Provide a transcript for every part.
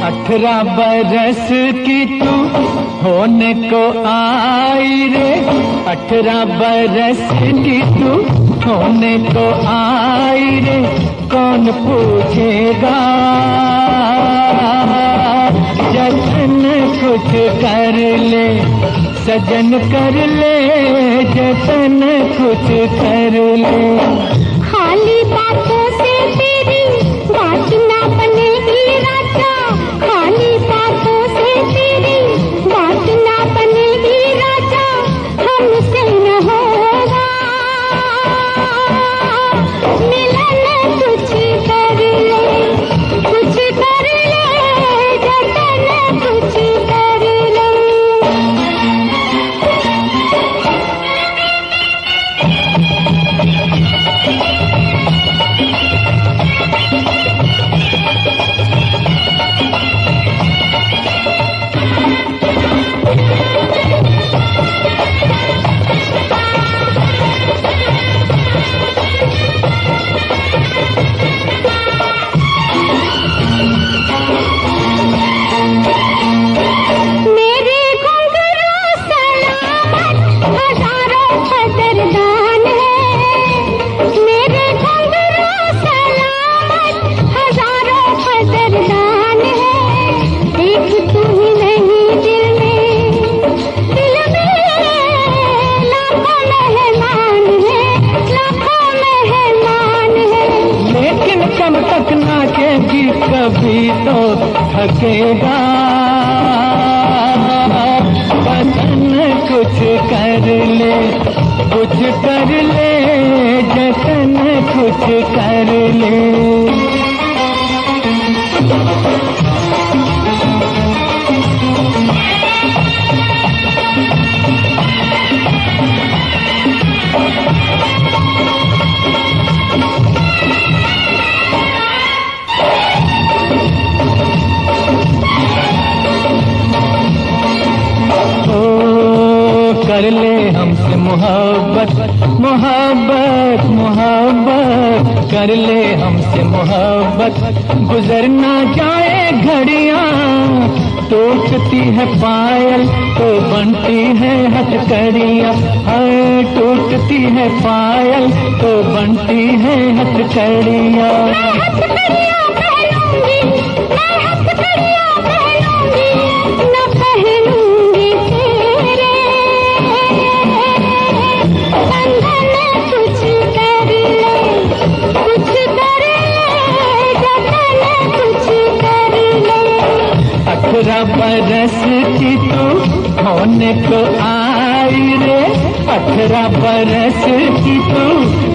18 बरस की तू होने को आई रे, 18 बरस की तू होने को आई रे, कौन पूछेगा जतन कुछ कर ले, सजन कर ले जतन कुछ कर ले। खाली बातों से तेरी बात ना बनेगी राजा, खाली बातों से तेरी बात ना बनेगी राजा, हमसे न होगा मिलन, कुछ कर ले, कुछ कर ले जतन कुछ कर ले। कभी तो थकेगा बदन, कुछ कर ले, कुछ कर ले जतन कुछ कर ले। कर ले हमसे मोहब्बत, मोहब्बत, मोहब्बत, कर ले हमसे मोहब्बत, गुजर ना जाए घड़ियां, टूटती है पायल तो बनती है हथकड़ियां, टूटती है पायल तो बनती है हथकड़ियां। बरस की तू होने को आई रे, 18 बरस की तू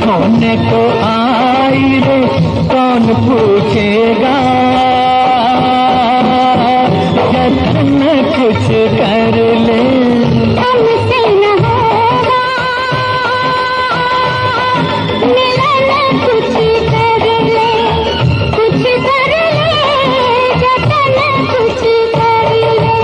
होने को आई रे, कौन पूछेगा जतन कुछ कर ले। हमसे न होगा मिलन, कुछ कर ले, कुछ कर ले जतन कुछ कर ले।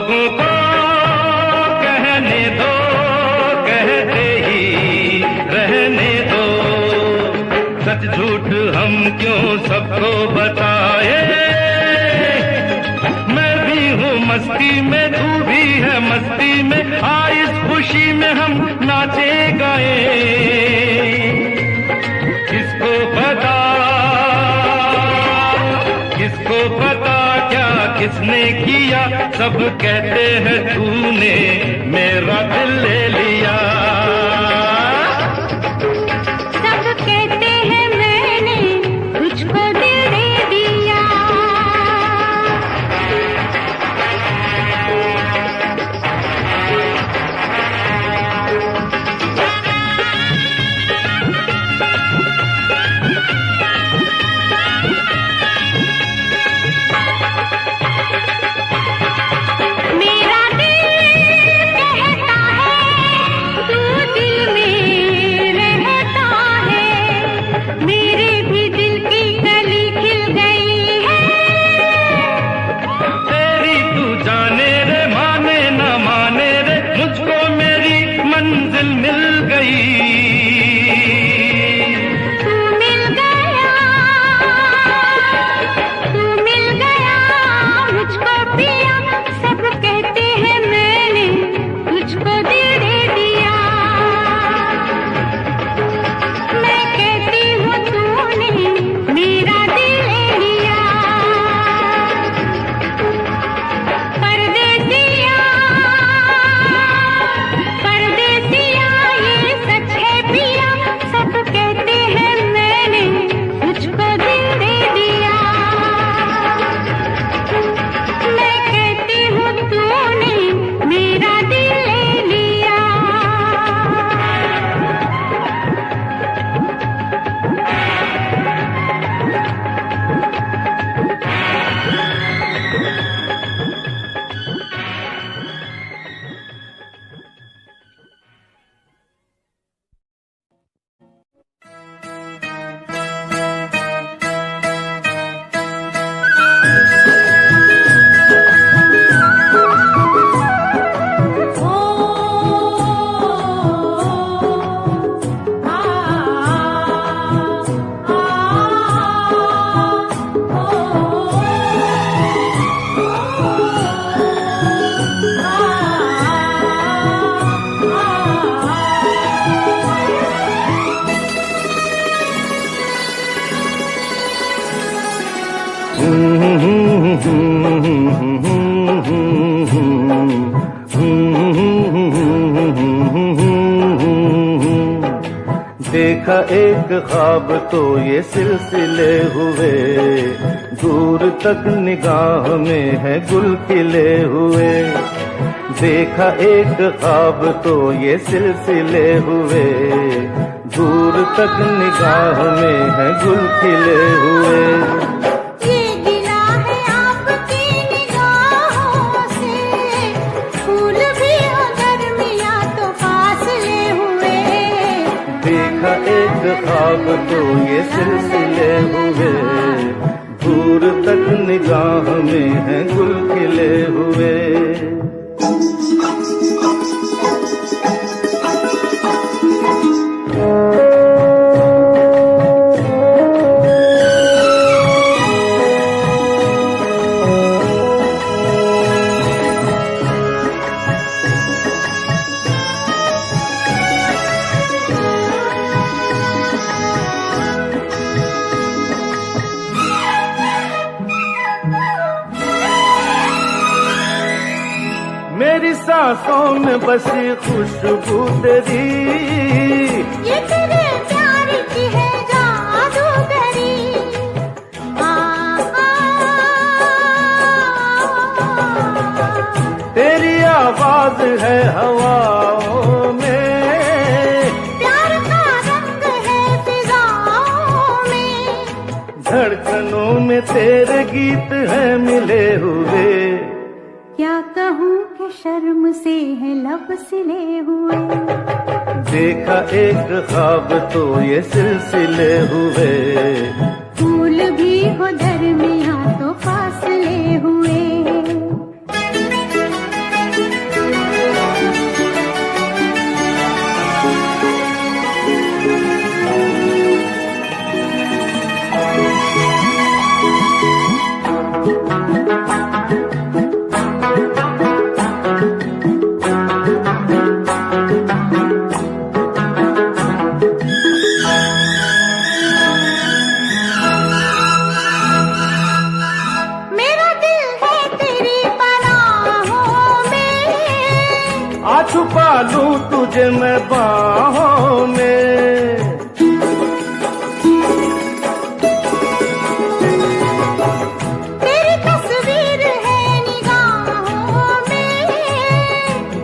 लोगों को कहने दो, कहते ही रहने दो। सच झूठ हम क्यों सबको बताए। मैं भी हूँ मस्ती में, तू भी है मस्ती में। आ इस खुशी में हम नाचे गाए। किसको पता, किसको पता क्या किसने किया। सब कहते हैं तूने मेरा दिल ले लिया। सब कहते हैं मैंने तुझको दिल दे दिया। मेरा दिल कहता है तू दिल में रहता है। मेरे भी दिल की कली खिल गई है। तेरी तू जाने रे, माने न माने रे, मुझको मेरी मंजिल मिल गई। तू मिल गया, तू मिल गया मुझको पिया। सब कहते हैं मैंने तुझको दिल दे दिया। मैं कहती हूँ तूने मेरा दिल ले लिया। परदेसिया, परदेसिया ये सच है पिया। सब कहते हैं मैंने तुझको दिल दे दिया। मैं कहती हूँ तूने मेरा दिल ले लिया। देखा एक ख्वाब तो ये सिलसिले हुए। दूर तक निगाह में है गुल खिले हुए। देखा एक ख्वाब तो ये सिलसिले हुए। दूर तक निगाह में है गुल खिले हुए। ये गिला है आपकी निगाहों से, फूल भी हो दरमिया तो फासले हुए। देखा एक ख्वाब तो ये सिलसिले हुए। दूर तक निगाह में है गुल खिले हुए। मेरी सांसों में बसी खुशबू तेरी। ये तेरे प्यार की है जादूगरी। तेरी आवाज है हवाओं में। प्यार का रंग है फिजाओं में। धड़कनों में तेरे गीत है मिले हुए। क्या कहूँ कि शर्म से है लब सिले हुए। देखा एक ख्वाब तो ये सिलसिले हुए। फूल भी हो दरमिया तो फासले हुए। तुझे मैं बाहों में। तेरी तस्वीर है निगाहों में,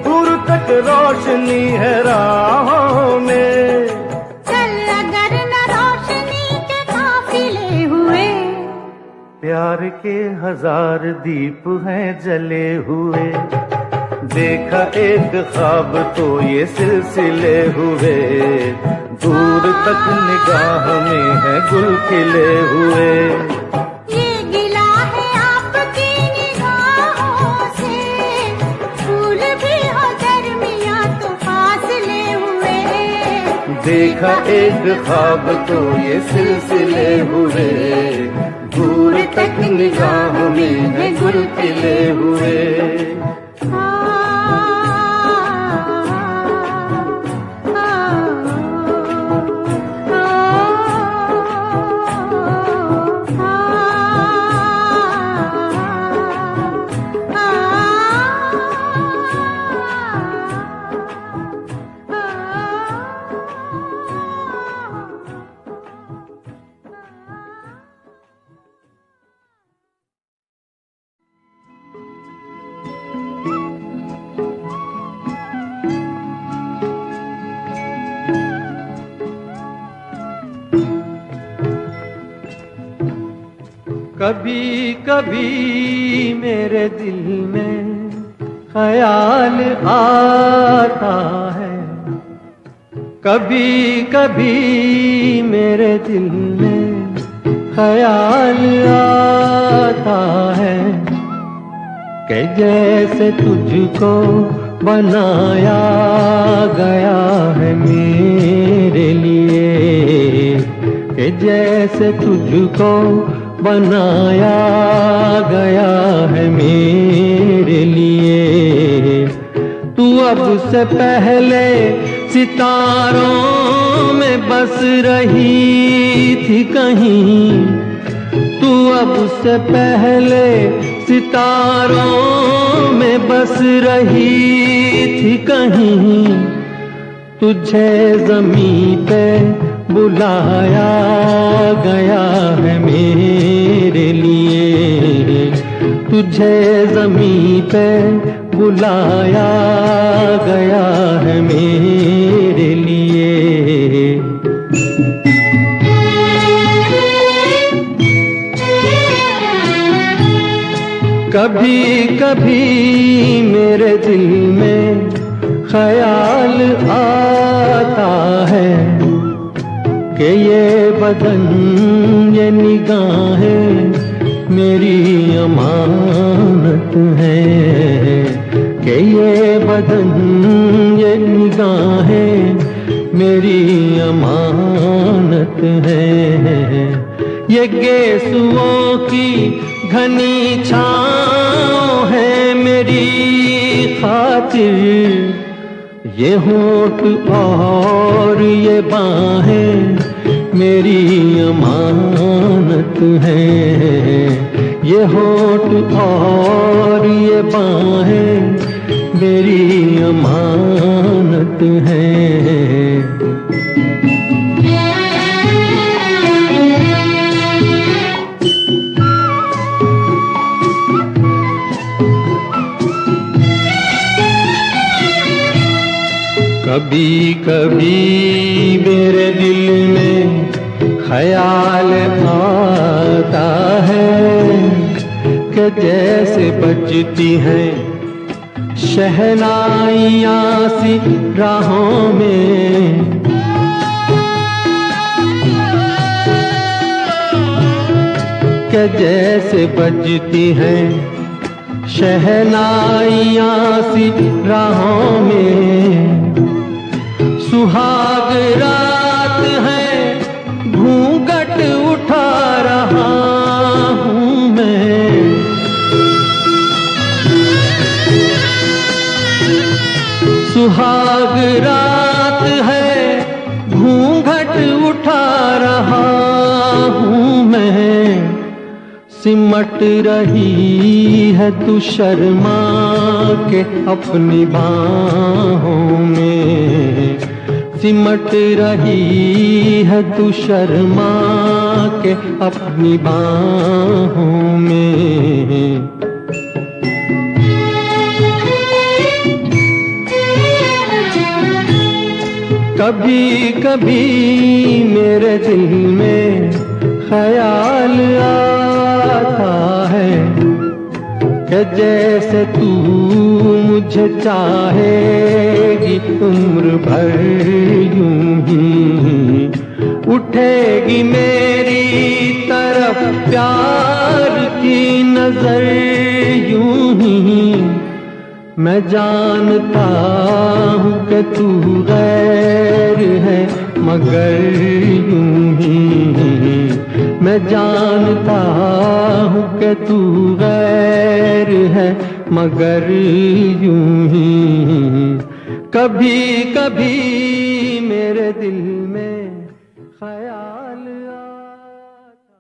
दूर तक रोशनी है राहों में। चल अगर न रोशनी के काफिले हुए, प्यार के 1000 दीप हैं जले हुए। देखा एक ख्वाब तो ये सिलसिले हुए, दूर तक निगाह में है गुल खिले हुए। ये गिला है आपकी निगाहों से, फूल भी हो दरमियां तो फासले हुए। देखा एक ख्वाब तो ये सिलसिले हुए, दूर तक निगाह में है गुल खिले हुए। कभी कभी मेरे दिल में ख्याल आता है, कभी कभी मेरे दिल में ख्याल आता है कि जैसे तुझको बनाया गया है मेरे लिए, कि जैसे तुझको बनाया गया है मेरे लिए। तू अब से पहले सितारों में बस रही थी कहीं, तू अब से पहले सितारों में बस रही थी कहीं। तुझे ज़मीं पे बुलाया गया है मेरे लिए, तुझे ज़मीं पे बुलाया गया है मेरे लिए। कभी कभी मेरे दिल में ख्याल आता है कि ये बदन ये निगाहें मेरी अमानत है, कि ये बदन ये निगाहें मेरी अमानत है। ये गेसुओं की घनी छाँव है मेरी खातिर, ये होठ और ये बाहें मेरी अमानत है। ये होठ और ये बाहें मेरी अमानत है। कभी कभी मेरे दिल में ख्याल आता है कि जैसे बजती हैं शहनाइयाँ सी राहों में, कि जैसे बजती हैं शहनाइयाँ सी राहों में। सुहाग रात है घूंघट उठा रहा हूँ मैं, सुहाग रात है घूंघट उठा रहा हूँ मैं। सिमट रही है तू शर्मा के अपनी बाहों में, सिमट रही है तू शर्मा के अपनी बाहों में। कभी कभी मेरे दिल में ख्याल आता है कि जैसे तू मुझे चाहेगी उम्र भर यूं ही, उठेगी मेरी तरफ प्यार की नजर यूं ही। मैं जानता हूँ कि तू गैर है मगर यूं ही, मैं जानता हूँ कि तू गैर है मगर यूं ही। कभी कभी मेरे दिल में ख्याल आता।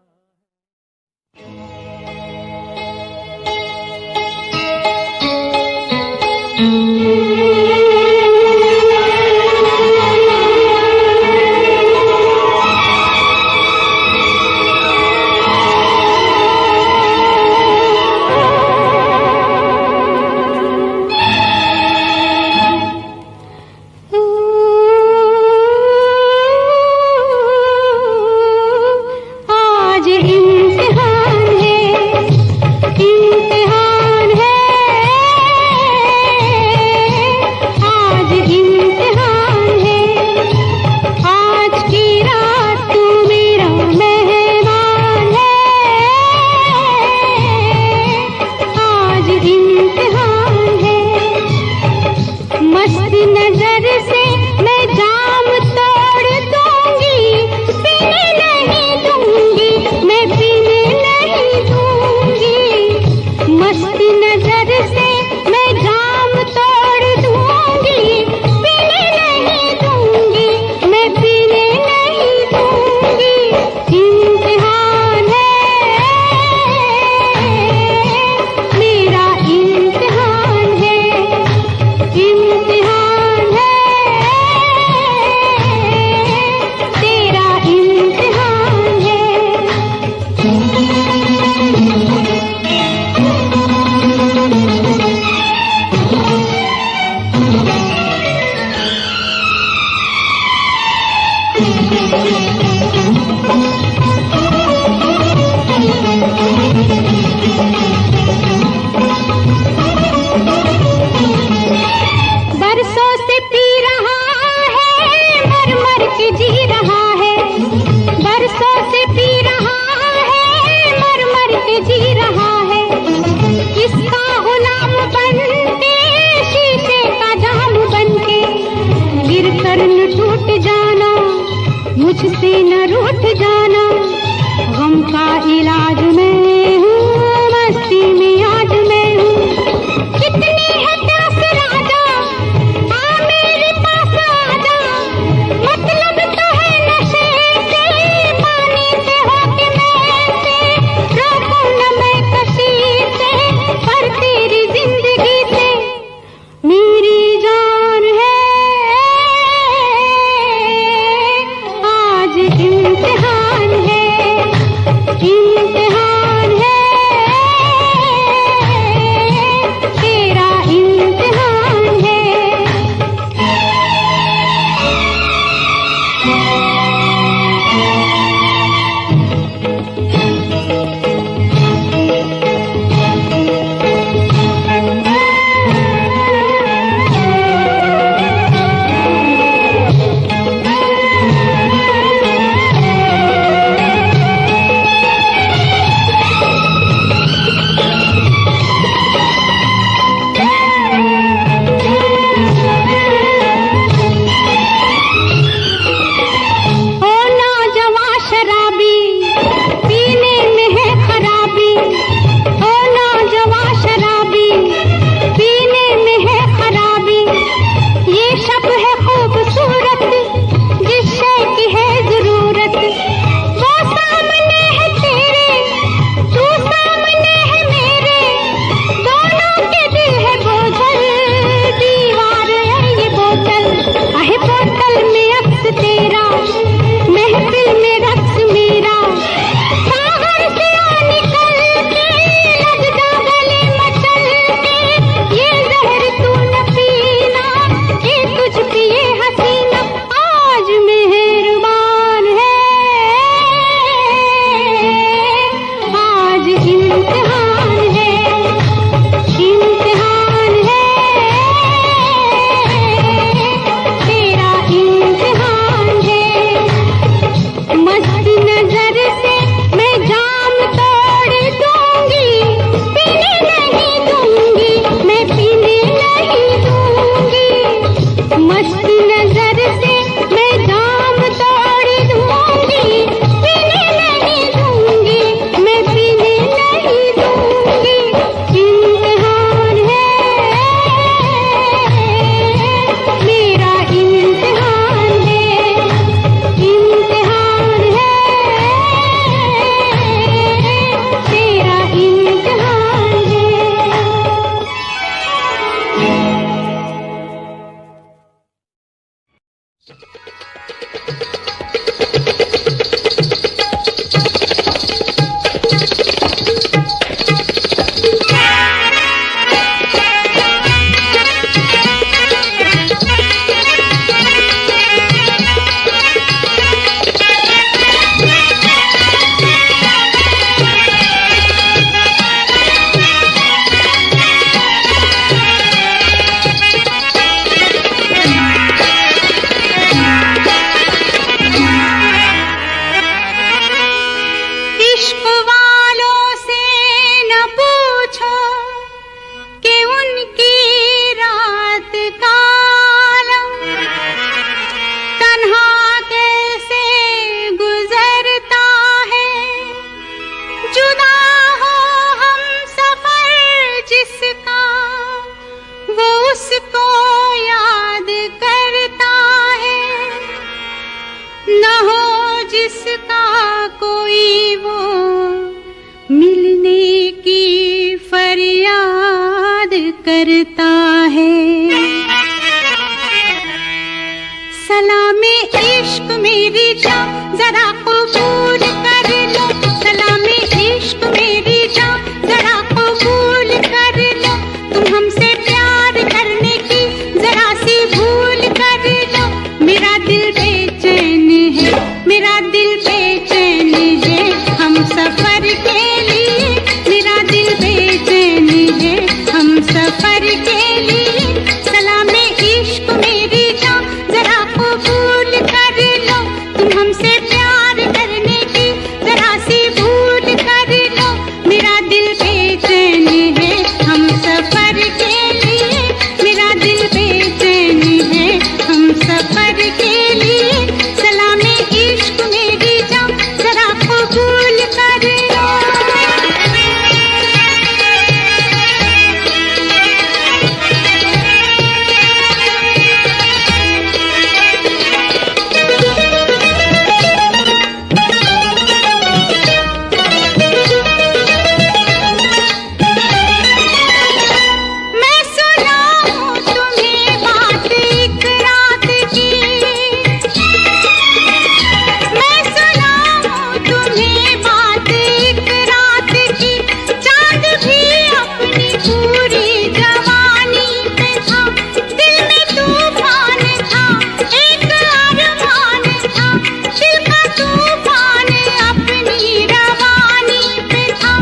कोई वो मिलने की फरियाद करता है। सलामे इश्क मेरी जान जरा कबूल कर लो, सलामे इश्क मेरी जान जरा कबूल कर लो। तुम हमसे प्यार करने की जरा सी भूल कर लो। मेरा दिल बेचैन है, मेरा दिल बेचैन है हम सफर के लिए। मेरा दिल बेचैन है हम सफर के लिए। सलामे इश्क मेरी जान जरा कबूल कर लो। तुम हमसे प्यार करने की जरा सी भूल कर लो। मेरा दिल बेचैन है हम सफर के लिए। मेरा दिल बेचैन है हम सफर के लिए। सलामे इश्क मेरी जान जरा कबूल कर लो। मैं सुनाऊं तुम्हें बात एक रात की। मैं सुनाऊं तुम्हें बात एक रात की। चांद भी अपनी पूरी जवानी पे था। दिल में तूफान था, एक अरमान था। दिल का तूफान अपनी रवानी पे था।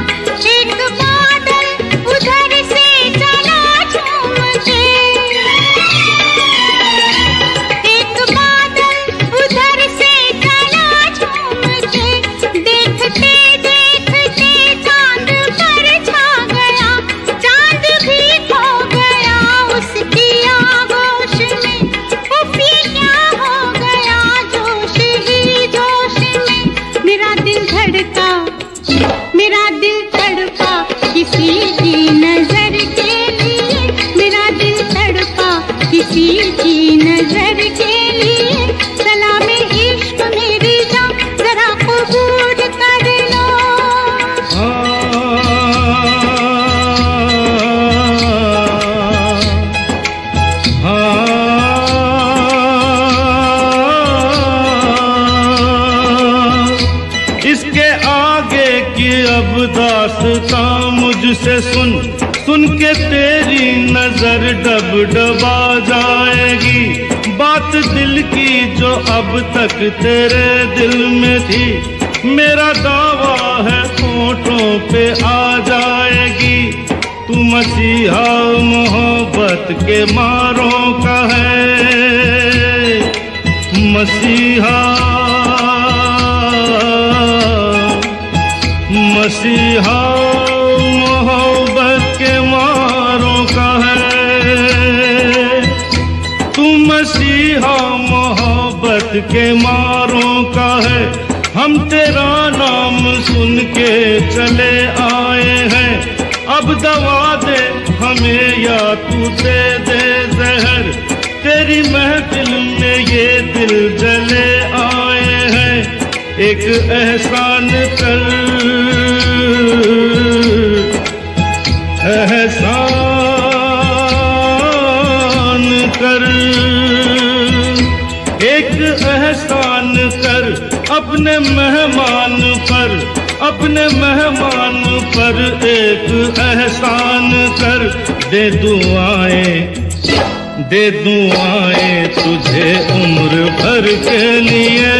एक बादल उधर से चला झूम के। एक बादल उधर से चला झूम के। देखते देखते चांद पर छा गया। चांद भी खो गया उसकी आगोश में। उफ ये क्या हो गया जोश ही जोश में। मेरा दिल धड़का, मेरा दिल तड़पा किसी की नजर के लिए। मेरा दिल तड़पा किसी की नजर के लिए। सलामे इश्क मेरी जान जरा कबूल कर लो। इसके आगे की अब दास्तां मुझसे सुन, सुन के तेरी नजर डब डबा जाएगी। बात दिल की जो अब तक तेरे दिल में थी, मेरा दावा है होठों पे आ जाएगी। तू मसीहा मोहब्बत के मारों का है, मसीहा मसीहा मोहब्बत के मारों का है। तू मसीहा मोहब्बत के मारों का है। हम तेरा नाम सुन के चले आए हैं। अब दवा दे हमें या तू दे दे जहर। तेरी महफिल में ये दिल जले आए हैं। एक एहसान कर, एहसान कर, एक एहसान कर अपने मेहमान पर, अपने मेहमान पर एक एहसान कर। दे दुआएं, दे दुआएं तुझे उम्र भर के लिए।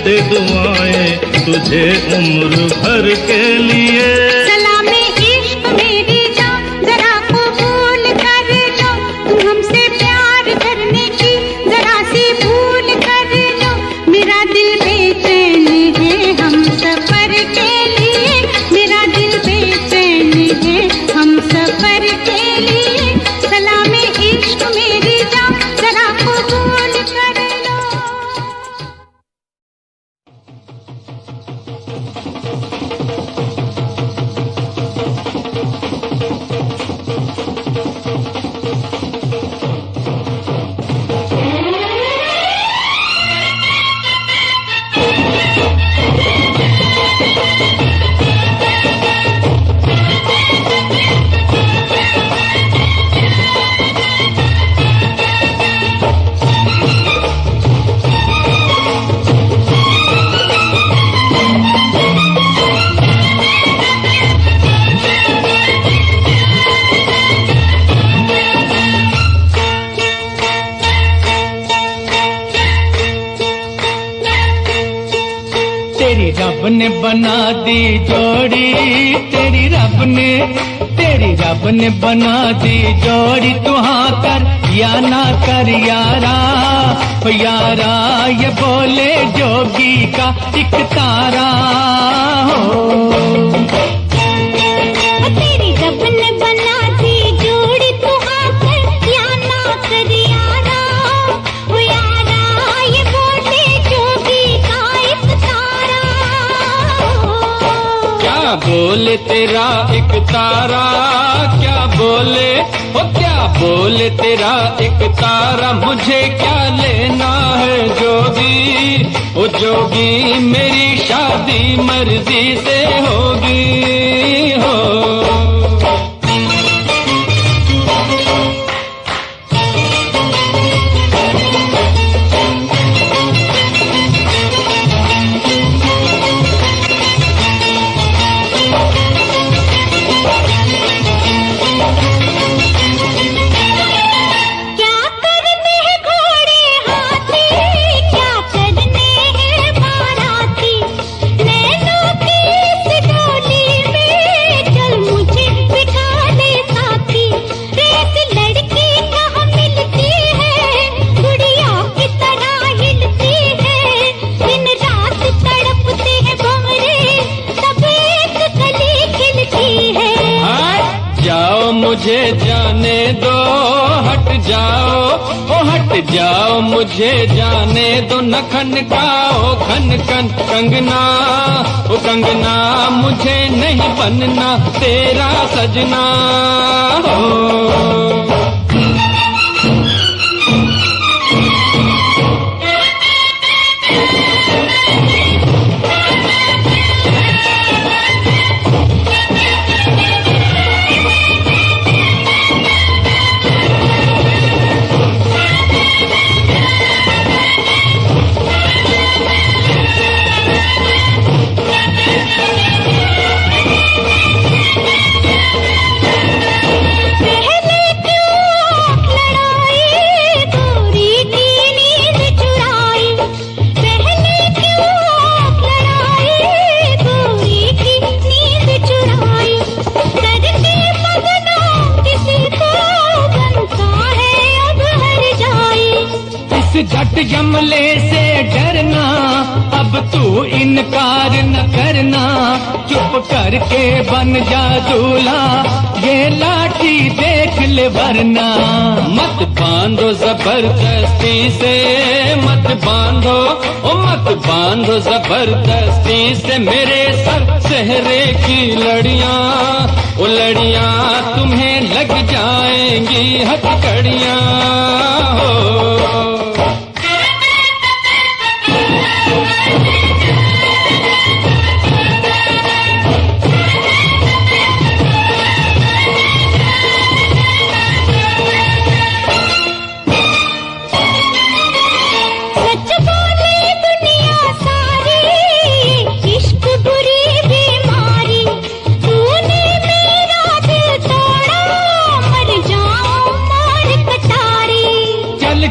दे दुआएं तुझे उम्र भर के लिए। सलामे इश्क मेरी जान जरा कबूल कर लो। तुम हमसे प्यार करने की जरा सी भूल कर लो। मेरा दिल बेचैन है हम सफर के लिए। मेरा दिल बेचैन है हम सफर के लिए। सलामे इश्क मेरी जान जरा कबूल कर लो। ने बना दी जोड़ी, तेरी रब ने बना दी जोड़ी। तू हाँ कर या ना कर यारा, ओ यारा ये बोले जोगी का एक तारा हो। तेरी रब ने बना दी जोड़ी, तू हाँ कर या ना कर यारा, ओ यारा ये बोले जोगी का एक तारा हो। क्या बोले तेरा एक तारा, क्या बोले ओ क्या बोले तेरा एक तारा। मुझे क्या लेना है जोगी, ओ जोगी मेरी शादी मर्जी से होगी हो। मुझे जाने दो, हट जाओ ओ हट जाओ, मुझे जाने दो। न खनकाओ खन खन कंगना, ओ कंगना मुझे नहीं बनना तेरा सजना हो। झट जमले से डरना, अब तू इनकार न करना। चुप करके बन जा दूल्हा, ये लाठी देख ले वरना। मत बांधो जबरदस्ती से, मत बांधो ओ मत बांधो जबरदस्ती से मेरे सर सहरे की लड़ियां, ओ लड़ियां तुम्हें लग जाएंगी हथकड़ियां हो।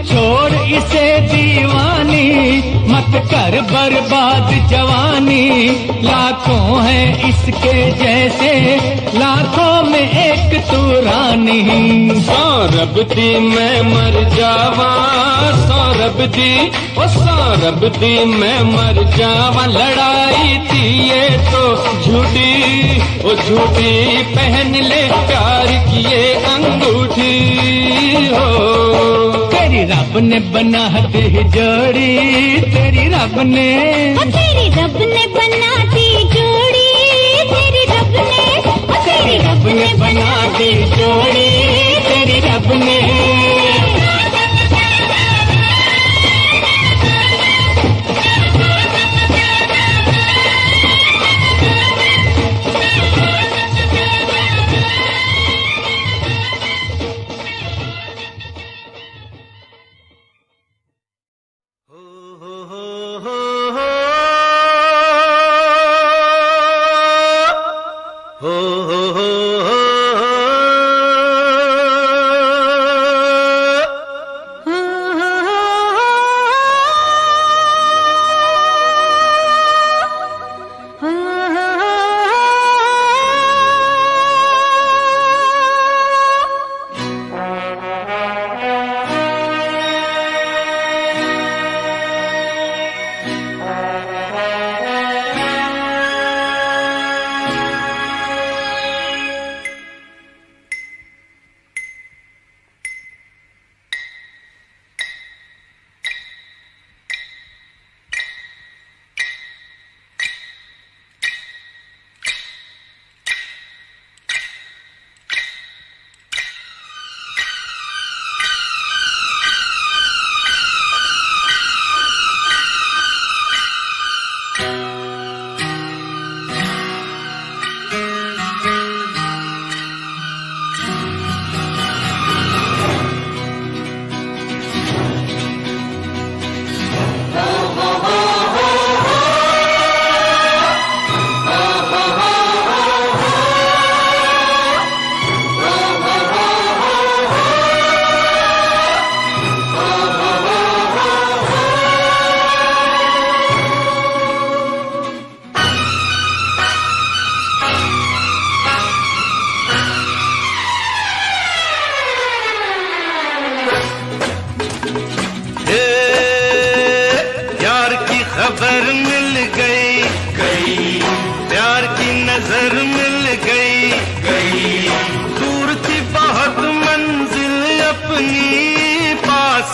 छोड़ इसे दीवानी, मत कर बर्बाद जवानी। लाखों है इसके जैसे, लाखों में एक तू रानी। सौरभ दी मैं मर जावा, सौरभ दी ओ सौरभ दी मैं मर जावा। लड़ाई थी ये तो झूठी, ओ झूठी पहन ले प्यार की ये अंगूठी हो। तेरी रब ने बना दी जोड़ी, तेरी रब ने बना दी जोड़ी, तेरी रब ने बना दी जोड़ी, तेरी रब ने।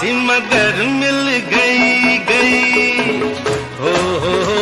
प्यासी मगर मिल गई गई। हो हो हो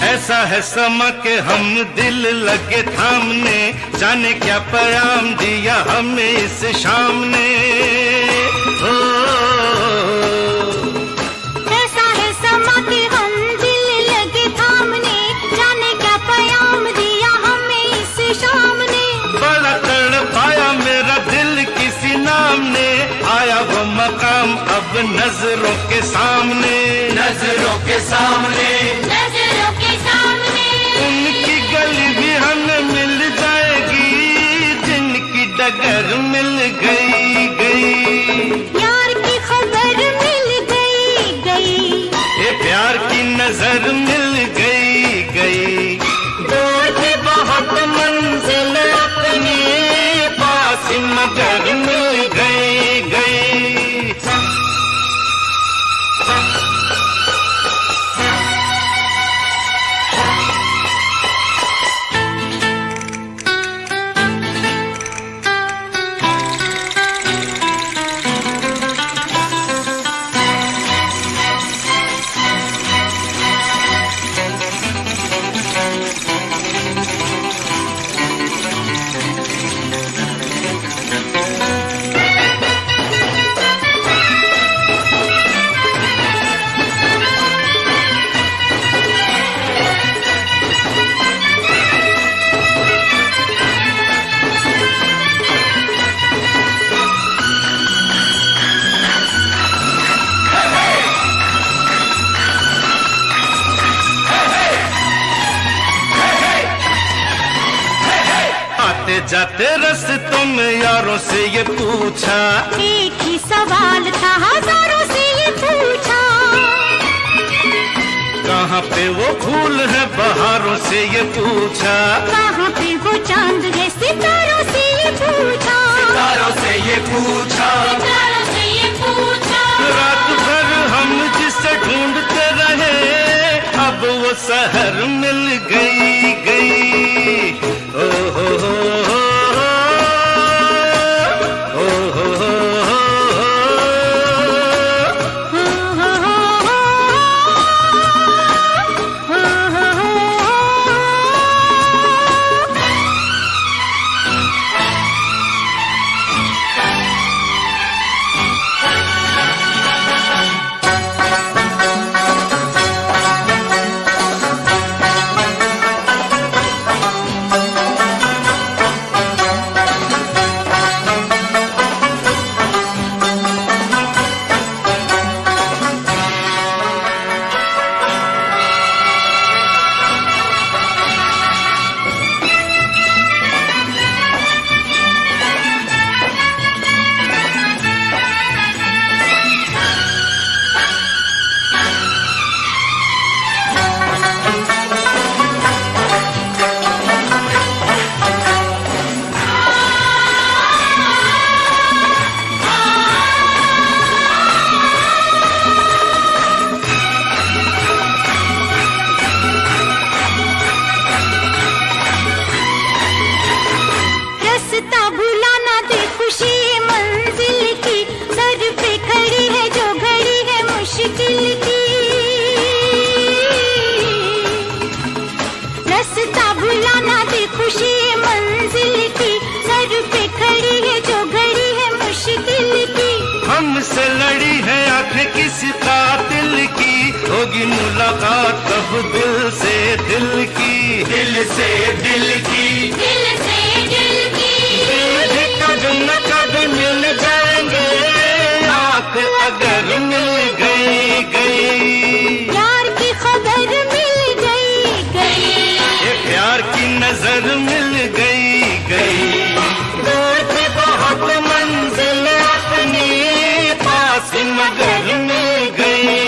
ऐसा है समा के हम दिल लगे थामने, जाने क्या पैगाम दिया हमें इस शाम ने। ऐसा है समा के हम दिल लगे थामने, जाने क्या पैगाम दिया हमें इस शाम ने। बड़ा तड़पाया मेरा दिल किसी नाम ने, आया वो मकाम अब नजरों के सामने, नजरों के सामने, नजरों के सामने। उनकी गली भी हमें मिल जाएगी, जिनकी डगर मिल गई गई। यार की खबर मिल गई गई, ये प्यार की नजर मिल गई गई। दूर थी बहुत मंजिल अपनी, पास मगर मिल गई गई। जाते रस्तों में यारों से ये पूछा, एक ही सवाल था हजारों से ये पूछा। कहाँ पे वो फूल है बहारों से ये पूछा, कहाँ पे वो चांद है सितारों से ये पूछा, सितारों से ये पूछा, सितारों से ये पूछा। रात भर हम जिसे ढूंढते रहे, अब वो शहर मिल गई गई। ओ हो मुलाकात कब दिल से दिल की, दिल से दिल की, दिल से दिल की। कद न कद मिल जाएंगे आँख अगर मिल गई प्यार की खबर मिल गई ये प्यार की नजर मिल गई दूर थी बहुत मंजिल अपनी पास मगर मिल गई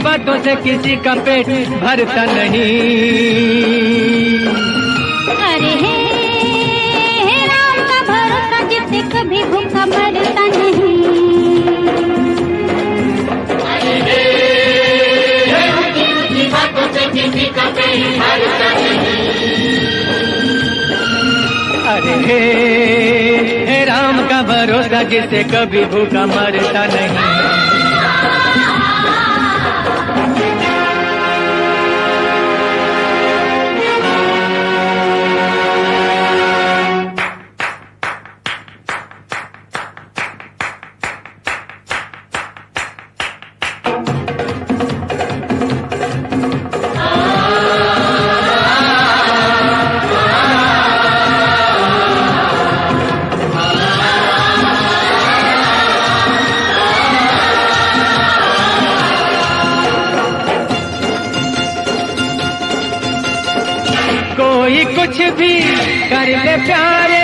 बातों से किसी का पेट भरता नहीं। अरे हे राम का भरोसा जिससे कभी भूखा मरता नहीं। अरे हे ऊंची बातों से किसी का पेट भरता नहीं। अरे हे राम का भरोसा जिससे कभी भूखा मरता नहीं। कोई कुछ भी कर ले प्यारे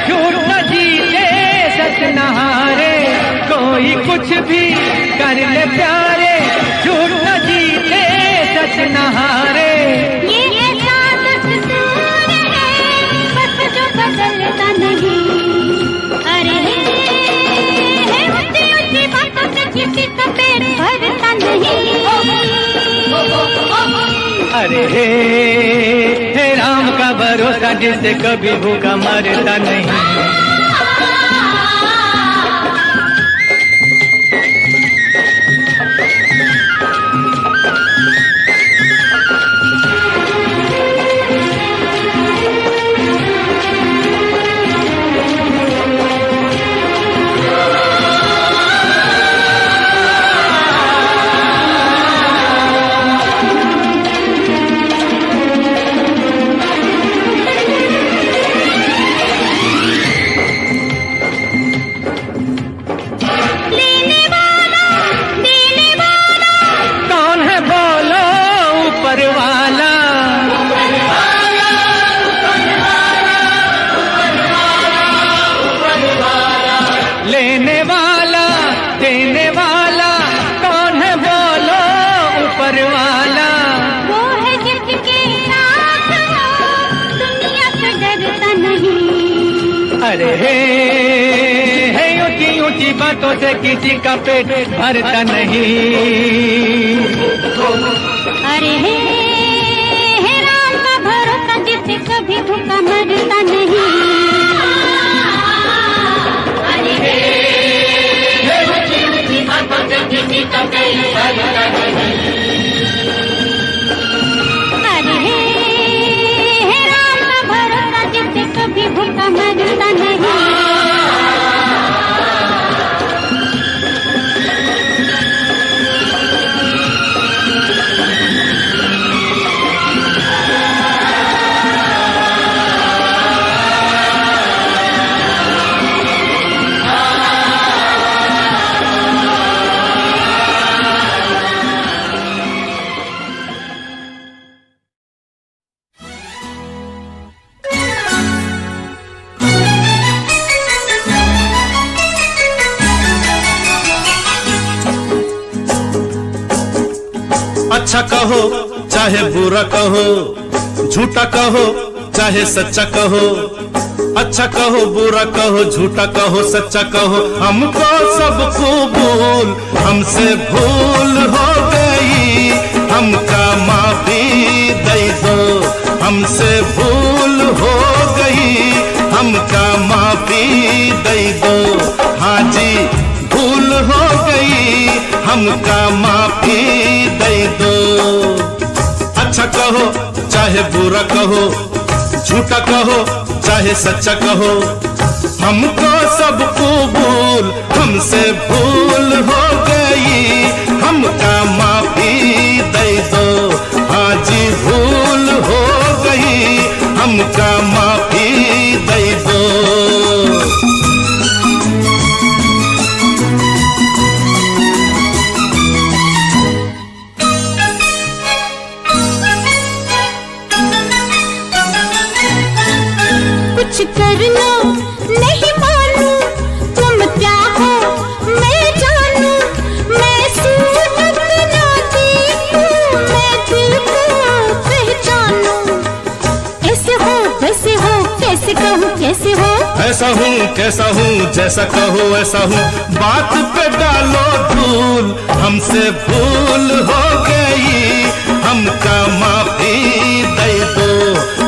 झूठ न जीते सच न हारे। कोई कुछ भी कर ले प्यारे झूठ न जीते सच न हारे। ये ऐसा दस्तूर है बस जो बदलता नहीं। अरे ऊंची ऊंची बातों से किसी का पेट भरता नहीं। अरे हे राम का भरोसा जिससे कभी भूखा मरता नहीं। लेने वाला देने वाला कौन है बोलो ऊपर वाला। वो है जिसके साथ हो दुनिया से डरता नहीं। अरे हे ऊंची ऊंची बातों से किसी का पेट भरता नहीं। अरे हे राम का भरोसा जिससे कभी भूखा मरता नहीं। अरे हे ऊंची ऊंची बातों से किसी का पेट भरता नहीं। अरे हे राम का भरोसा जिससे कभी भूखा मरता नहीं। अच्छा कहो चाहे बुरा कहो झूठा कहो चाहे सच्चा कहो, अच्छा कहो बुरा कहो, झूठा कहो सच्चा कहो, हमको सब कबूल। हमसे भूल हो गई हमका माफी दे दो, हमसे भूल हो गई हमका माफी दे दो। हाँ जी भूल हो गई हमका माफी दे दो। अच्छा कहो चाहे बुरा कहो, झूठा कहो चाहे सच्चा कहो, हमको सब कबूल। हमसे भूल हो गई हमका माफी दे दो। हाँ जी भूल हो गई हमका माफी दे दो। कुछ कर लो नहीं मानू, तुम क्या हो मैं जानू, मैं सूरत ना देखूं, मैं दिल को पहचानू। ऐसे हो वैसे हो कैसे कहूँ कैसे हो, ऐसा हूँ कैसा हूँ जैसा कहो ऐसा हूँ। बात पे डालो धूल, हमसे भूल हो गई हमका माफी दे दो।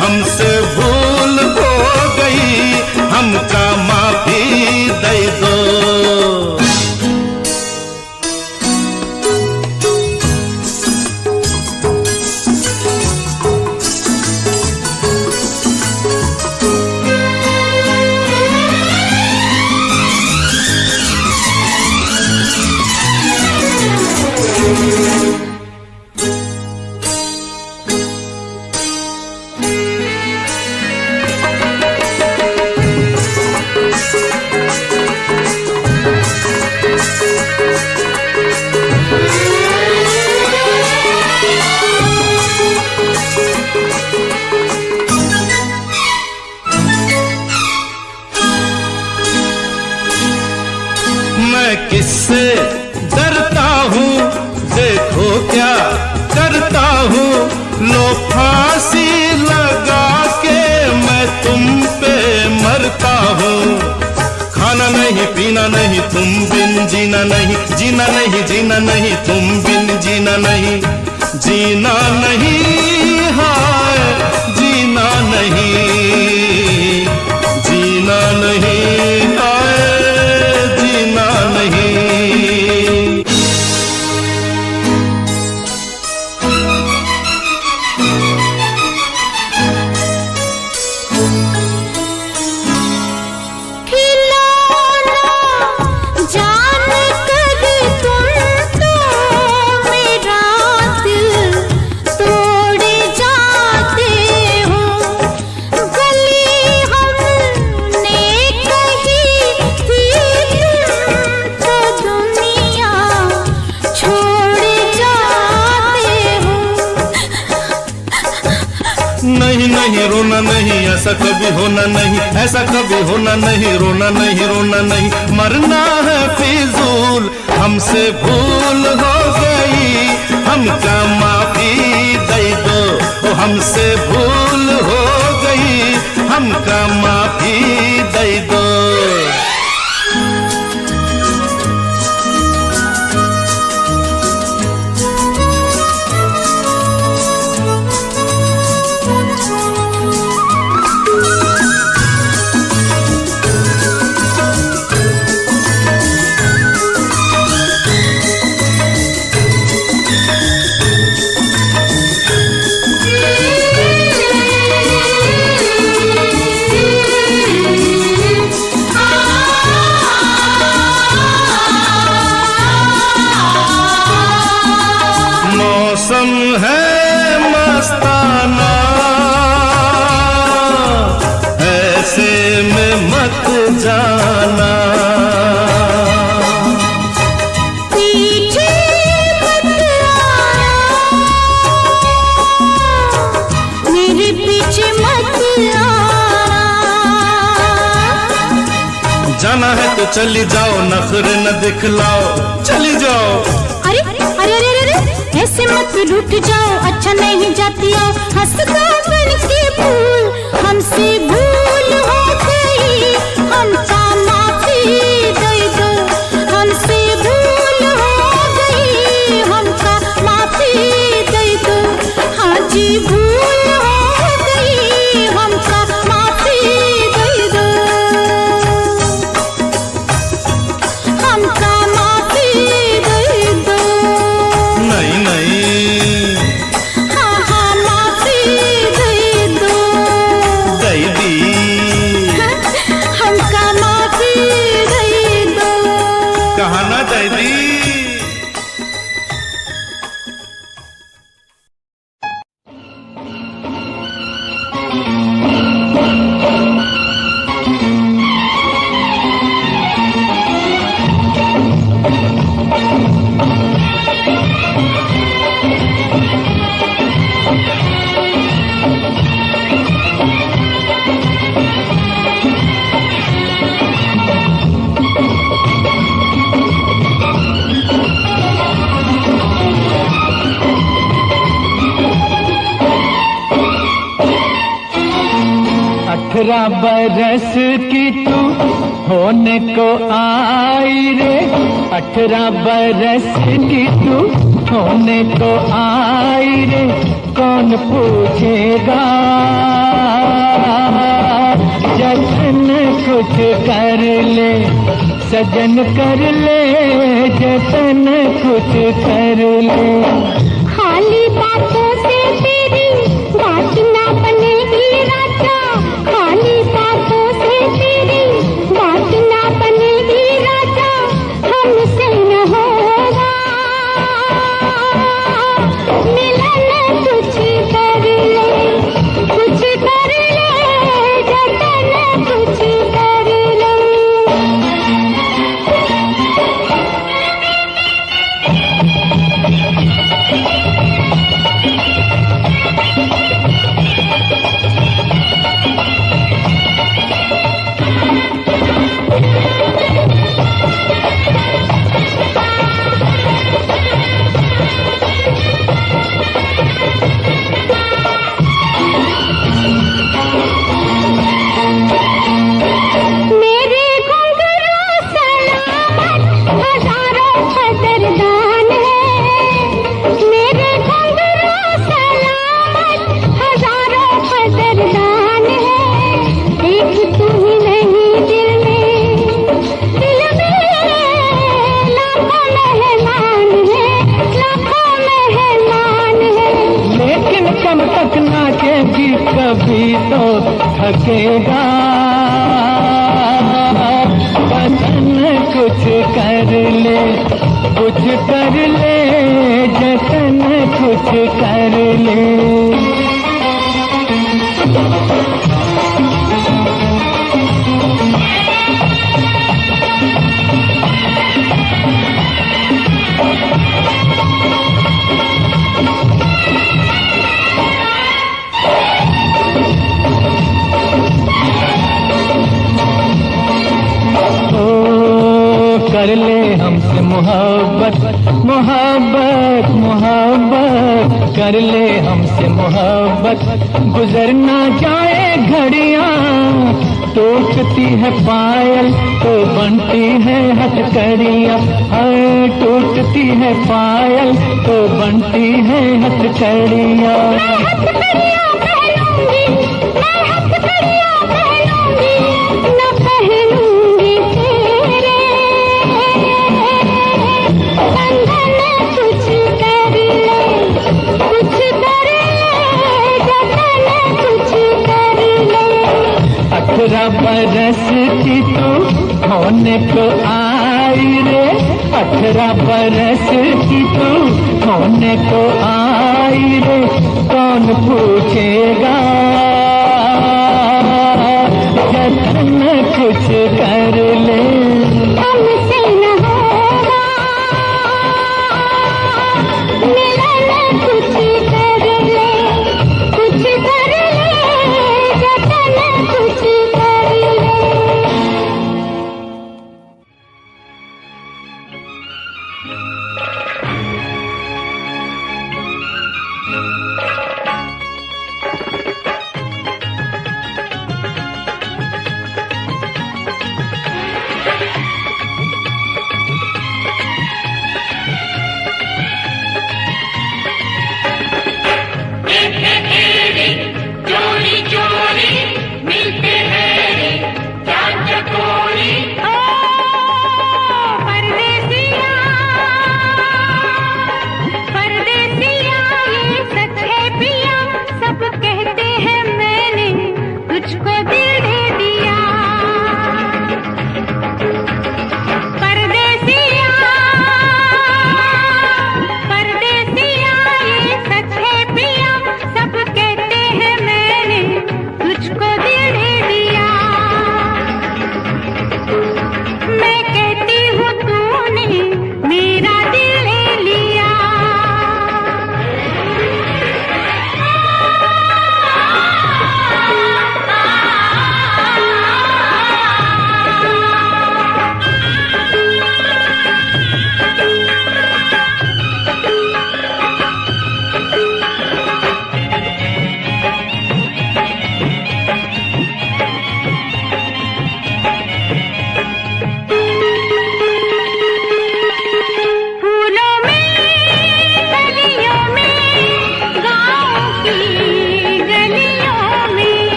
हमसे भूल हो गई हमका माफी दे दो। मैं किससे डरता हूँ देखो क्या करता हूँ। लो फांसी लगा के मैं तुम पे मरता हूँ। खाना नहीं पीना नहीं तुम बिन जीना नहीं, जीना नहीं जीना नहीं तुम बिन जीना नहीं, जीना नहीं हाय जीना नहीं, जीना नहीं हाय जीना नहीं। खिलौना जान कर तुम तो मेरा दिल तोड़े जाते हो। गली हमने कही थी तुम तो दुनिया छोड़ जाते हो। नहीं नहीं रोना नहीं, ऐसा कभी होना नहीं, ऐसा कभी होना नहीं। रोना नहीं रोना नहीं, मरना है फिजूल। हमसे भूल हो गई हमका माफी दे दो। ओ हमसे भूल हो गई हमका माफी दे दो। मौसम है मस्ताना ऐसे में मत जाना। पीछे मत आना, मेरे पीछे मत आना। जाना है तो चली जाओ, नखरे न दिखलाओ, चली जाओ। अरे अरे अरे अरे ऐसे मत रूठ जाओ, अच्छा नहीं जाती हो हंस दो। हमसे भूल हो गई, हमका माफी दे दो। हमसे भूल हो गई, हमका माफी दे दो। हाँ जी भूल हो गई, हमका माफी दे दो। हमका माफी दे दो। नहीं नहीं हाँ हाँ माफी दे दो। दे दी। हमका माफी दे दो। कहा ना दे दी। अठारह बरस की तू होने को आई रे, 18 बरस की तू होने को आई रे। कौन पूछेगा जतन कुछ कर ले, सजन कर ले जतन कुछ कर ले। खाली बातों से तेरी बात ना बनेगी राजा। खाली बातों से तेरी बात ना बनेगी राजा। हमसे न होगा मिलन, कुछ कर ले, कुछ कर ले जतन कुछ कर ले। मेरे घुंघरू सलामत हजारों कदरदान है। मेरे घुंघरू सलामत हजारों कदरदान है। एक तू ही नहीं दिल में लाखों मेहमान है, लाखों मेहमान है। लेकिन कब तक नाचेगी, कभी तो थकेगा। बदन कुछ कर ले, कुछ कर ले जतन कुछ कर ले। कर ले हमसे मोहब्बत, मोहब्बत मोहब्बत कर ले हमसे मोहब्बत। गुजर ना जाए घड़ियां, टूटती है पायल तो बनती है हथकड़ियां। हर टूटती है पायल तो बनती है हथकड़ियां। हथकड़ियां पहनूंगी, मैं हथकड़ियां पहनूंगी, न पहनूंगी तेरे बंधन। कुछ कर ले, कुछ कर ले जतन कुछ कर ले। 18 बरस की तू होने को आई रे, 18 बरस की तू होने को आई रे। कौन पूछेगा जतन कुछ कर ले। हमसे न होगा मिलन, कुछ कर ले, कुछ कर ले जतन कुछ कर ले।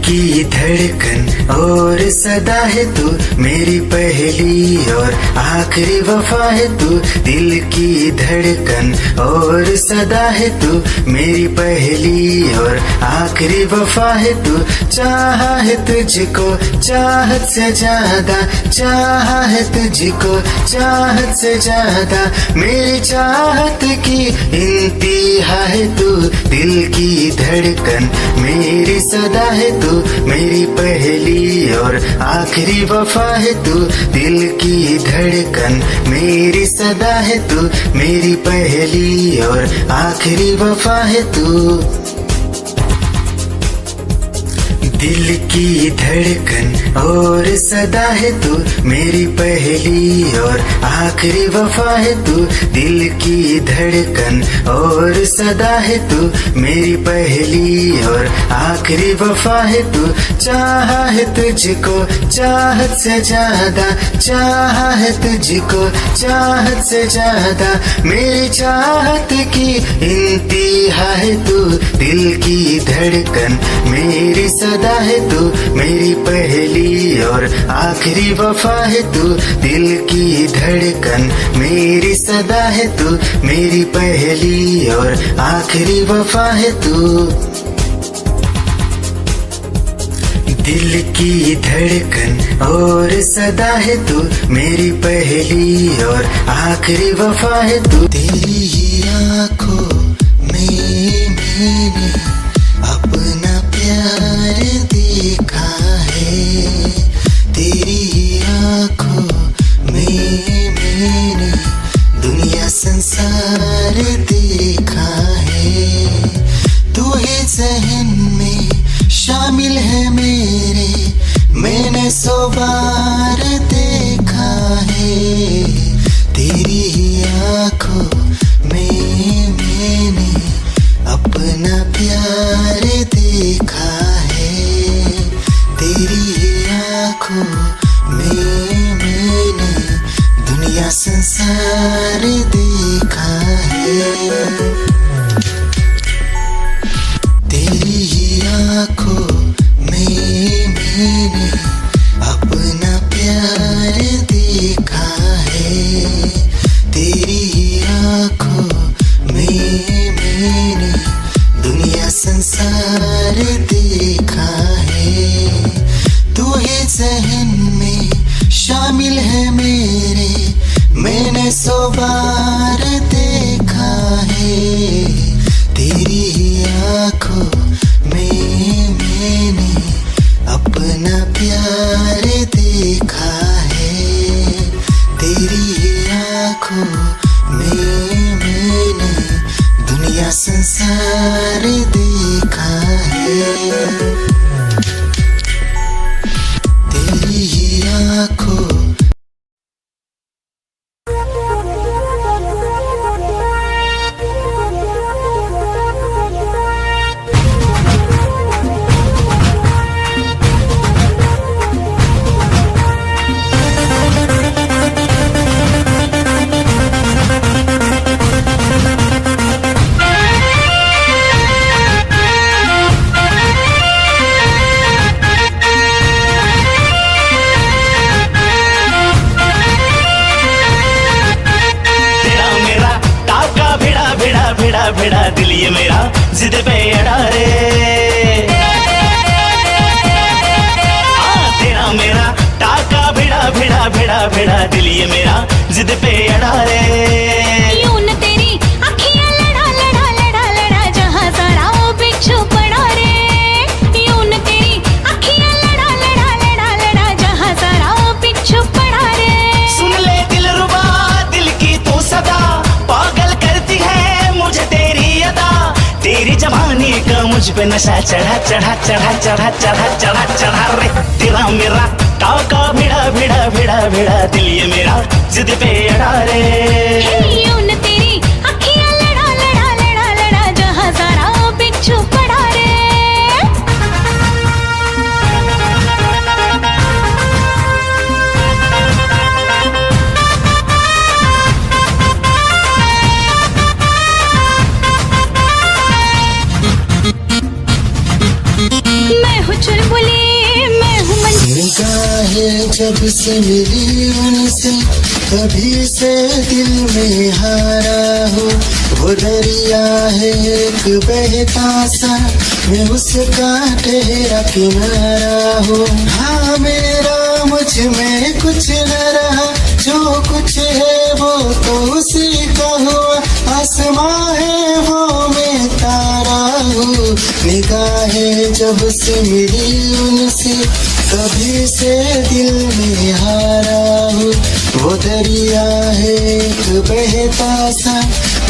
की धड़कन और सदा है तू, मेरी पहली और आखिरी वफा है तू। दिल की धड़कन और सदा है तू, मेरी पहली और आखिरी वफा है तू। चाहा है तुझको चाहत से ज्यादा, चाहा है तुझको चाहत से ज्यादा, मेरी चाहत की इंतहा है तू। दिल की धड़कन मेरी सदा है तू, मेरी पहली और आखिरी वफा है तू। दिल की धड़कन मेरी सदा है तू, मेरी पहली और आखिरी वफा है तू। दिल की धड़कन और सदा है तू, मेरी पहली और आखिरी वफा है तू। दिल की धड़कन और सदा है तू, मेरी पहली और आखिरी वफा है तू। चाहा है तुझको चाहत से ज्यादा, चाहा है तुझको चाहत से ज्यादा, मेरी चाहत की इंतहा है तू। दिल की धड़कन मेरी सदा है तू, मेरी पहली और आखिरी वफा है तू। दिल की धड़कन मेरी सदा है तू, मेरी पहली और आखिरी वफा है तू। दिल की धड़कन और सदा है तू, मेरी पहली और आखिरी वफा है तू। तेरी ही आँखों में मैंने अपना प्यार देखा है, तेरी आँखों में मैंने दुनिया संसार देखा है। तू ही ज़हन में शामिल है मेरे, मैंने 100 बार देखा है। तेरी आँखों में मैंने अपना प्यार देखा है, तेरी आँखों में मैंने दुनिया संसार देखा है। तेरी ही आँखों में मैंने अपना प्यार देखा है, तेरी ही आँखों में मैंने दुनिया संसार देखा है। तू ही ज़हन में शामिल है मेरे, मैंने 100 बार देखा है। तेरी ही आँखों में मैंने अपना प्यार देखा है, तेरी ही आँखों में मैंने दुनिया संसार देखा है। तेरी ही आँखों भिड़ा दिल ये मेरा जिद पे अड़ा रे। तेरा मेरा टाका भिड़ा दिल ये मेरा जिद पे अड़ा रे। यूं न तेरी अखियां लड़ा जहां सारा वो बिच्छू पड़ा रे। यूं न तेरी अखियां लड़ा जहां सारा वो बिच्छू पड़ा रे। सुन ले दिलरुबा दिल की तू सदा, पागल करती है मुझे तेरी अदा। तेरी जवानी का मुझ पे नशा चढ़ा रे। तेरा मेरा टाका भिड़ा दिल ये मेरा जिद पे अड़ा रे। यूं न तेरी अखियां लड़ा जहां सारा वो बिच्छू पड़ा रे। मैं हूँ चुलबुल जब से मिली उनसे कभी से दिल में हारा हो। वो दरिया है एक बहता सा, मैं उसका ठहरा किनारा हो। हाँ मेरा मुझ में कुछ न रहा, जो कुछ है वो तो उसी का हुआ। आसमां है वो मैं तारा हूँ, निगाहें जब से मिली उनसे कभी से दिल में हारा हूँ। वो दरिया है एक बहता सा,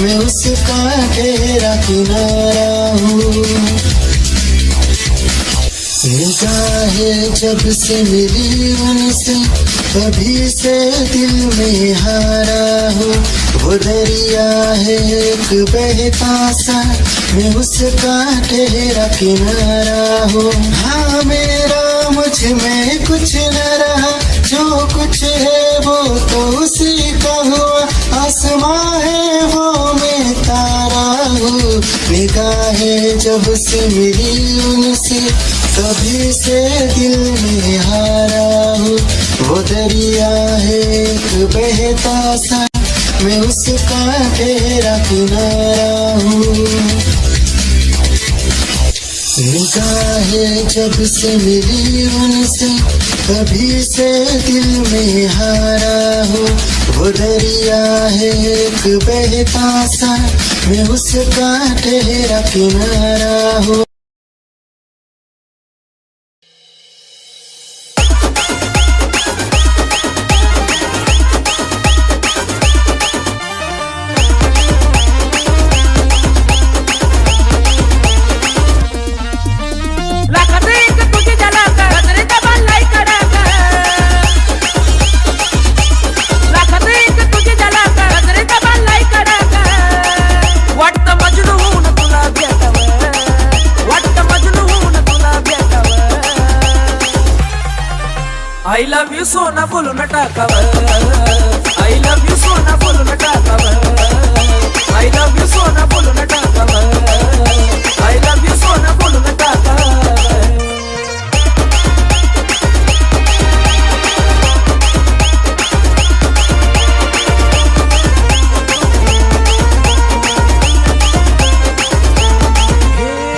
मैं उसका ठहरा किनारा हूँ। निगाहें जब से मिली उनसे कभी से दिल में हारा हो। वो दरिया है एक बहता सा, मैं उसका ठहरा किनारा हो। हाँ मेरा मुझ में कुछ न रहा, जो कुछ है वो तो उसी का हुआ। आसमां है वो मैं तारा हूँ, निगाहें जब से मिली उनसे कभी से दिल में हारा हूँ। वो दरिया है एक बहता सा, मैं उसका ठहरा किनारा हूँ। निगाहें जब से मिली उनसे कभी से दिल में हारा हो। वो दरिया है एक बहता सा, मैं उसका ठहरा किनारा हूँ। I love you सोना बोलून टाकावं, I love you सोना बोलून टाकावं, I love you सोना बोलून टाकावं, I love you सोना बोलून टाकावं।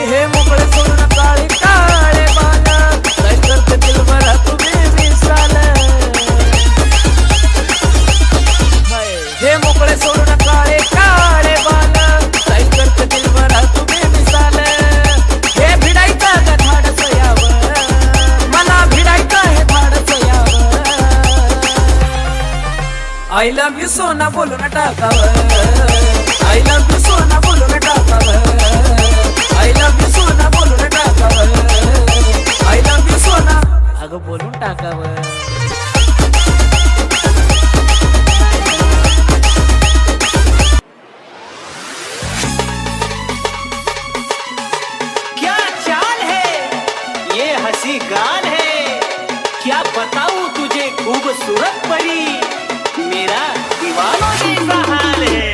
हे मोकळे सोडून काळे काळे बाल, काय करते दिलभरा तू बेमिसाल। हे मोकळे सोडून काळे काळे बाल, काय करते दिलभरा तू बेमिसाल। हे भिडायचं का धाडस यावं, मला भिडायचं हे धाडस यावं। I love you सोना बोलून टाकावं, I love you सोना बोलून टाकावं, I love you सोना बोलून टाकावं, I love you सोना अगं बोलून टाकावं। क्या चाल है ये हंसी गाल है, क्या बताऊं तुझे खूबसूरत परी, मेरा दीवानों जैसा हाल है।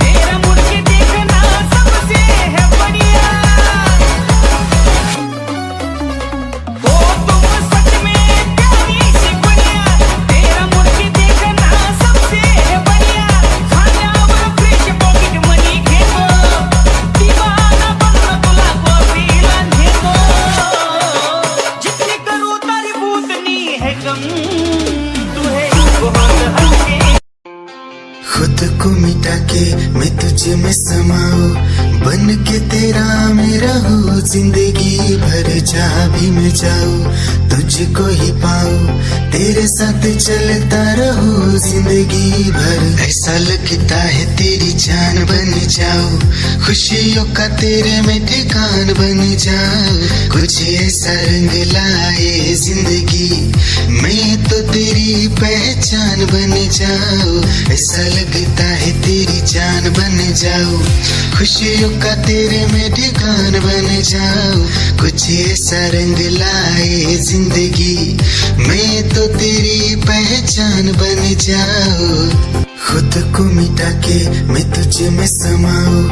तेरा मुड़ के देख के मैं तुझ में समाऊं, बन के तेरा मैं रहूं, जिंदगी भर जहाँ भी मैं जाऊं तुझको ही पाऊं, तेरे साथ चलता रहूं जिंदगी भर। ऐसा लगता है तेरी जान बन जाऊं, खुशियों का तेरे में ठिकान बन जाऊं, कुछ ऐसा रंग लाए जिंदगी मैं तो तेरी पहचान बन जाऊं। ऐसा लगता है तेरी जान बन जाऊं, खुशियों का तेरे में ठिकान बन जाऊं, कुछ ऐसा रंग लाए जिंदगी मैं तो तेरी पहचान बन जाऊं। खुद को मिटा के मैं तुझ में समाऊं,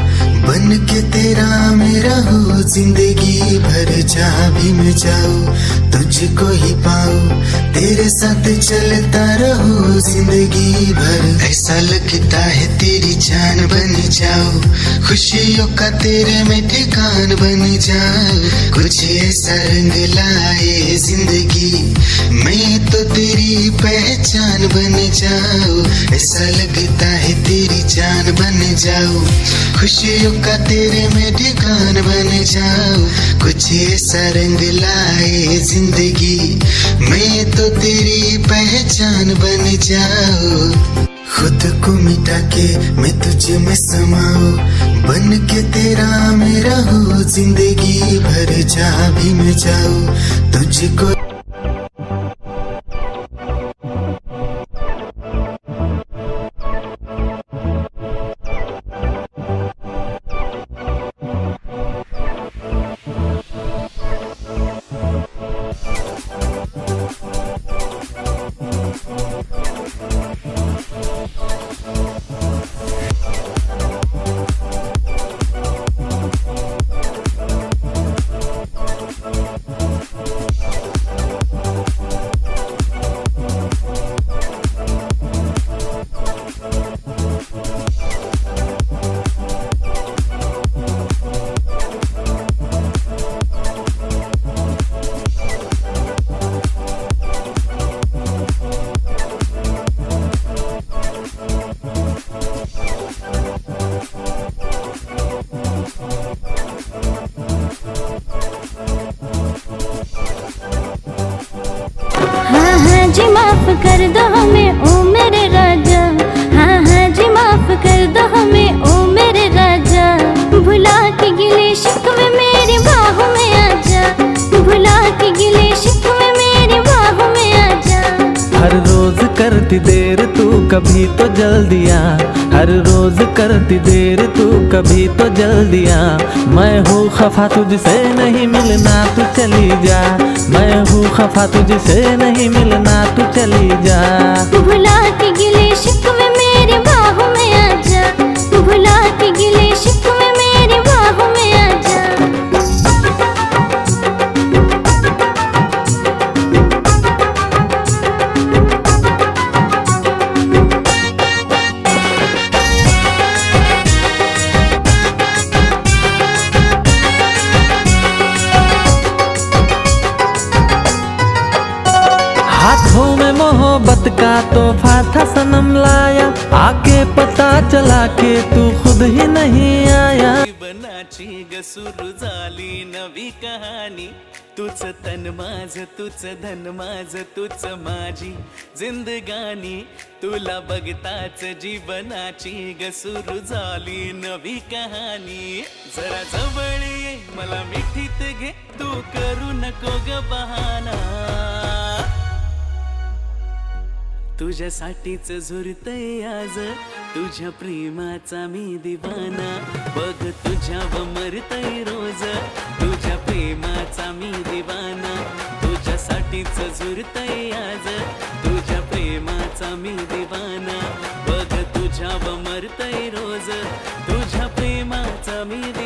बन के तेरा मैं रहूं, जिंदगी भर जहाँ भी मैं जाऊं तुझको ही पाऊं, तेरे साथ चलता रहूं जिंदगी भर। ऐसा लगता है तेरी जान बन जाऊं, खुशियों का तेरे में ठिकान बन जाऊं, कुछ ऐसा रंग लाए जिंदगी मैं तो तेरी पहचान बन जाऊं। ऐसा लगता है तेरी जान बन जाऊं, खुशियों का तेरे में ठिकान बन जाऊं, कुछ ऐसा रंग लाए जिंदगी मैं तो तेरी पहचान बन जाऊं। खुद को मिटा के मैं तुझ में समाऊं, बन के तेरा मैं रहूं, जिंदगी भर जहाँ भी मैं जाऊं तुझको। जी माफ कर दो हमें ओ मेरे राजा, हाँ हाँ जी माफ कर दो हमें ओ मेरे राजा, भुला के गिले शिकवे मेरी बाहों में आजा, भुला के गिले शिकवे मेरी बाहों में आजा। हर रोज करती देर तू कभी तो जल्दी आ, हर रोज करती देर तू कभी तो जल्दी आ, मैं हूँ खफा तुझसे नहीं मिलना तू चली जा, मैं हूँ खफा तुझसे नहीं मिलना तू चली जा। भुला के गिले शिकवे मेरी बाहों में आजा, भुला के गिले शिकवे मेरी बाहों में आजा। हाथों में मोहब्बत का तोहफा था सनम लाया, आके पता चला के तू खुद ही नहीं आया। जीवनाची ग सुरू झाली नवी कहाणी, तूच तन माझ तूच धन माझ तूच माझी जिंदगानी, तुला बघताच जीवनाची ग सुरू झाली नवी कहाणी। जरा जवळ ये मला मिठीत घे, तू करू नको ग बहाना, तुझ्यासाठीच झुरतय आज, तुझ्या प्रेमाचा मी दिवाना, बघ तुझ्यावर मरतय रोज, तुझ्या प्रेमाचा मी दिवाना, तुझ्यासाठीच झुरतय आज, तुझ्या प्रेमाचा मी दिवाना, बघ तुझ्यावर मरतय रोज, तुझ्या प्रेमाचा मी दिवाना।